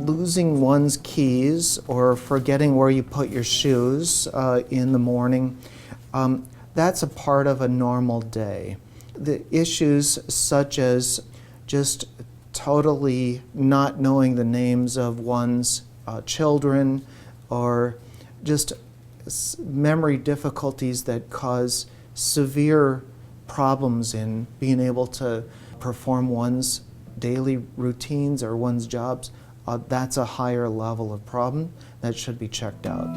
losing one's keys or forgetting where you put your shoes in the morning, that's a part of a normal day. The issues such as just totally not knowing the names of one's children, or just memory difficulties that cause severe problems in being able to perform one's daily routines or one's jobs, that's a higher level of problem that should be checked out.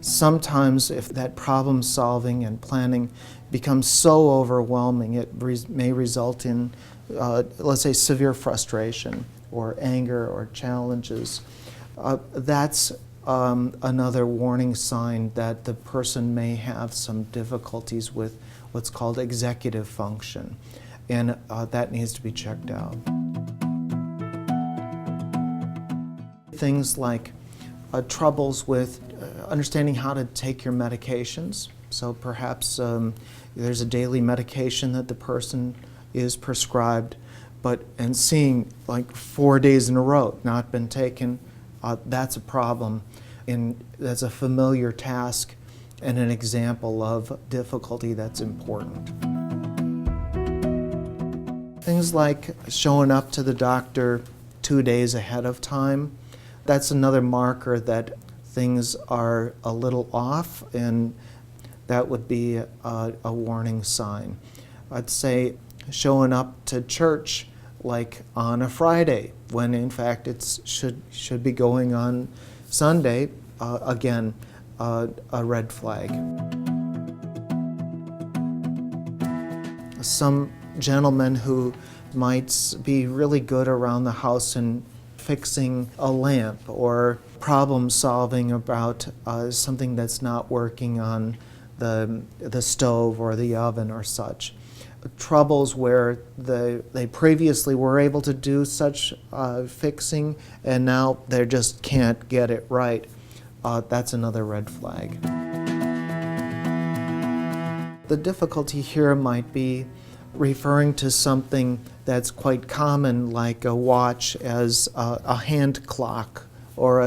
Sometimes if that problem solving and planning becomes so overwhelming, it may result in, let's say, severe frustration or anger or challenges. That's another warning sign that the person may have some difficulties with what's called executive function, and that needs to be checked out. Things like troubles with understanding how to take your medications. So perhaps there's a daily medication that the person is prescribed, and seeing like 4 days in a row not been taken, that's a problem. And that's a familiar task and an example of difficulty that's important. Things like showing up to the doctor 2 days ahead of time, that's another marker that things are a little off, and that would be a warning sign. I'd say showing up to church like on a Friday, when in fact it should be going on Sunday, again, a red flag. Some gentlemen who might be really good around the house in fixing a lamp or problem solving about something that's not working on the stove or the oven or such. Troubles where they previously were able to do such fixing and now they just can't get it right. That's another red flag. The difficulty here might be referring to something that's quite common, like a watch, as a hand clock or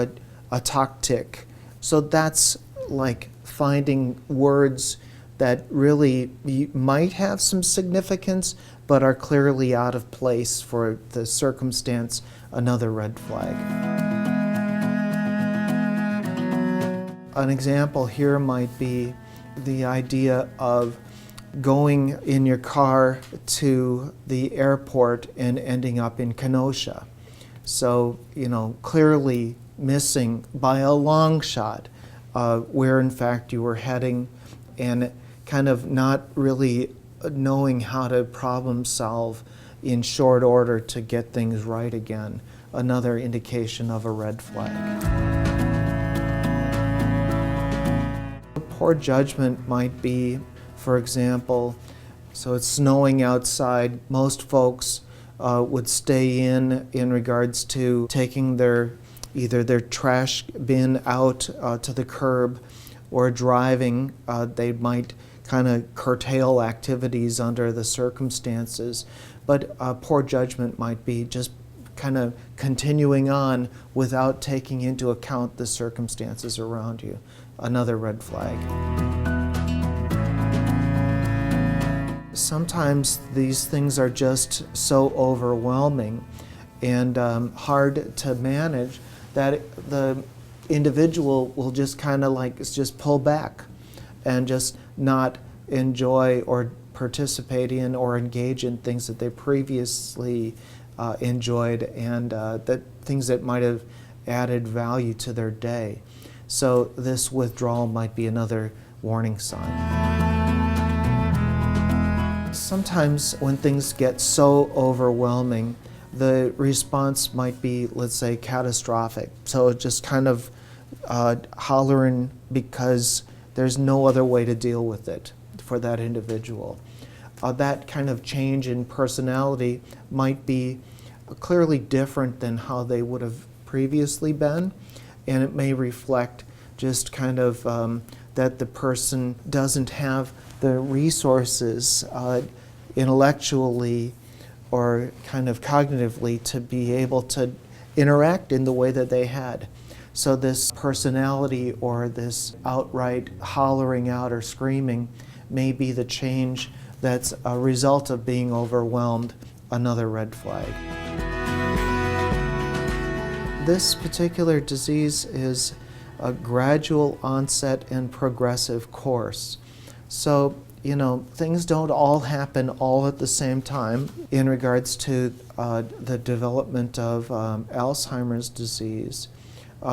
a talk tick. So that's like finding words that really might have some significance but are clearly out of place for the circumstance, another red flag. An example here might be the idea of going in your car to the airport and ending up in Kenosha. So, clearly missing by a long shot where in fact you were heading, and kind of not really knowing how to problem solve in short order to get things right again. Another indication of a red flag. Poor judgment might be, for example, so it's snowing outside. Most folks would stay in regards to taking either their trash bin out to the curb or driving. They might kind of curtail activities under the circumstances, but poor judgment might be just kind of continuing on without taking into account the circumstances around you. Another red flag. Sometimes these things are just so overwhelming and hard to manage that the individual will just kind of just pull back and just not enjoy or participate in or engage in things that they previously enjoyed, and that things that might have added value to their day. So this withdrawal might be another warning sign. Sometimes when things get so overwhelming, the response might be, let's say, catastrophic. So just kind of hollering because there's no other way to deal with it for that individual. That kind of change in personality might be clearly different than how they would have previously been, and it may reflect just kind of that the person doesn't have the resources intellectually or kind of cognitively to be able to interact in the way that they had. So this personality or this outright hollering out or screaming may be the change that's a result of being overwhelmed, another red flag. This particular disease is a gradual onset and progressive course. So, things don't all happen all at the same time in regards to the development of Alzheimer's disease.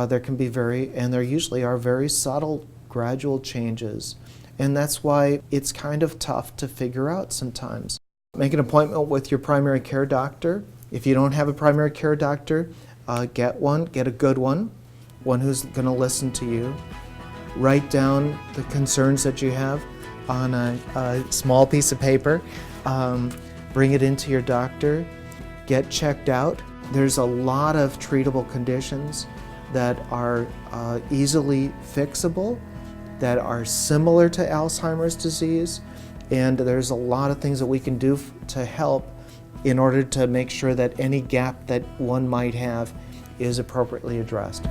There can be there usually are very subtle, gradual changes. And that's why it's kind of tough to figure out sometimes. Make an appointment with your primary care doctor. If you don't have a primary care doctor, get a good one who's going to listen to you. Write down the concerns that you have on a small piece of paper. Bring it into your doctor. Get checked out. There's a lot of treatable conditions that are easily fixable, that are similar to Alzheimer's disease, and there's a lot of things that we can do to help in order to make sure that any gap that one might have is appropriately addressed.